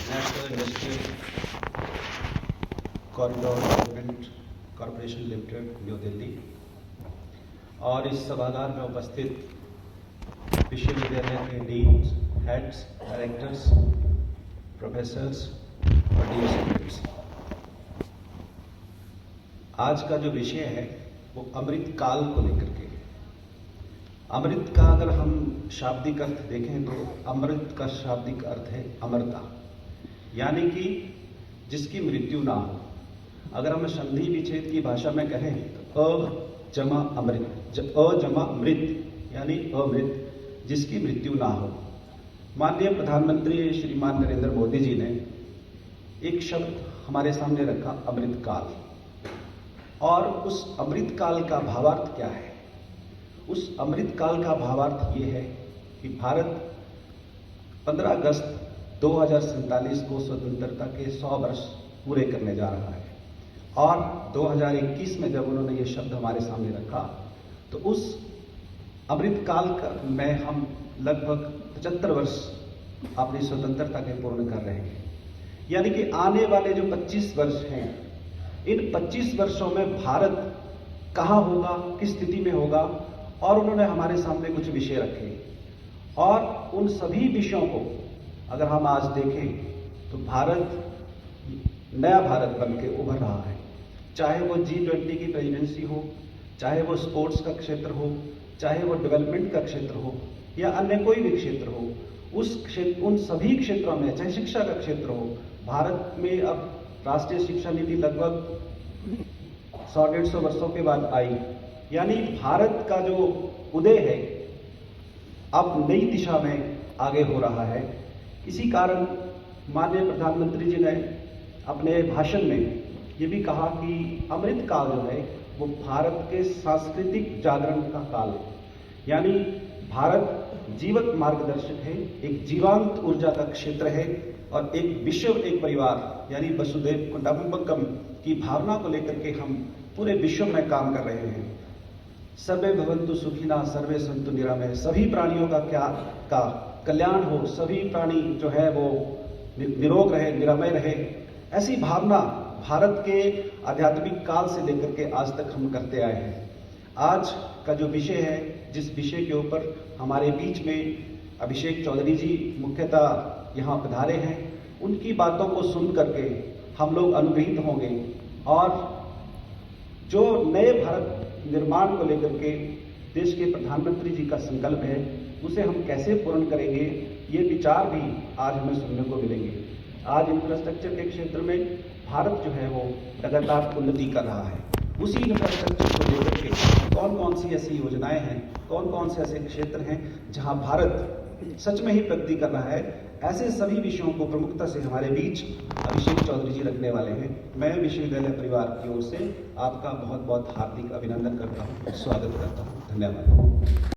National industrial corridor development corporation limited new Delhi और इस सभागार में उपस्थित विश्वविद्यालय के डीन्स, हेड्स, डायरेक्टर्स, प्रोफेसर्स और डियर स्टूडेंट्स। आज का जो विषय है वो अमृत काल को लेकर के। अमृत का अगर हम शाब्दिक अर्थ देखें तो अमृत का शाब्दिक अर्थ है अमरता, यानी कि जिसकी मृत्यु ना हो। अगर हम संधि विच्छेद की भाषा में कहें तो अ जमा अमृत, अ जमा मृत यानी अमृत, जिसकी मृत्यु ना हो। माननीय प्रधानमंत्री श्रीमान नरेंद्र मोदी जी ने एक शब्द हमारे सामने रखा, अमृत काल। और उस अमृत काल का भावार्थ क्या है? उस अमृत काल का भावार्थ ये है कि भारत 15 अगस्त 2047 को स्वतंत्रता के 100 वर्ष पूरे करने जा रहा है। और 2021 में जब उन्होंने ये शब्द हमारे सामने रखा तो उस अमृत काल में हम लगभग 75 वर्ष अपनी स्वतंत्रता के पूर्ण कर रहे हैं। यानी कि आने वाले जो 25 वर्ष हैं, इन 25 वर्षों में भारत कहाँ होगा, किस स्थिति में होगा, और उन्होंने हमारे सामने कुछ विषय रखे। और उन सभी विषयों को अगर हम आज देखें तो भारत नया भारत बन के उभर रहा है। चाहे वो G20 की प्रेसिडेंसी हो, चाहे वो स्पोर्ट्स का क्षेत्र हो, चाहे वो डेवलपमेंट का क्षेत्र हो या अन्य कोई भी क्षेत्र हो, उन सभी क्षेत्रों में, चाहे शिक्षा का क्षेत्र हो, भारत में अब राष्ट्रीय शिक्षा नीति लगभग 100-150 वर्षों के बाद आई। यानी भारत का जो उदय है अब नई दिशा में आगे हो रहा है। इसी कारण माननीय प्रधानमंत्री जी ने अपने भाषण में ये भी कहा कि अमृत काल जो है वो भारत के सांस्कृतिक जागरण का काल है। यानी भारत जीवंत मार्गदर्शक है, एक जीवांत ऊर्जा का क्षेत्र है और एक विश्व एक परिवार यानी वसुधैव कुटुंबकम की भावना को लेकर के हम पूरे विश्व में काम कर रहे हैं। सर्वे भवन्तु सुखिनः, सर्वे सन्तु निरामय, सभी प्राणियों का कल्याण हो, सभी प्राणी जो है वो निरोग रहे, निरामय रहे। ऐसी भावना भारत के आध्यात्मिक काल से लेकर के आज तक हम करते आए हैं। आज का जो विषय है, जिस विषय के ऊपर हमारे बीच में अभिषेक चौधरी जी मुख्यतः यहाँ पधारे हैं, उनकी बातों को सुन करके हम लोग अनुग्रहित होंगे और जो नए भारत निर्माण को लेकर के देश के प्रधानमंत्री जी का संकल्प है उसे हम कैसे पूर्ण करेंगे, ये विचार भी आज हमें सुनने को मिलेंगे। आज इंफ्रास्ट्रक्चर के क्षेत्र में भारत जो है वो लगातार उन्नति कर रहा है। उसी इंफ्रास्ट्रक्चर को लेकर के कौन कौन सी ऐसी योजनाएं हैं, कौन कौन से ऐसे क्षेत्र हैं जहां भारत सच में ही प्रगति कर रहा है, ऐसे सभी विषयों को प्रमुखता से हमारे बीच अभिषेक चौधरी जी रखने वाले हैं। मैं विश्वविद्यालय परिवार की ओर से आपका बहुत बहुत हार्दिक अभिनंदन करता हूँ, स्वागत करता हूँ। धन्यवाद।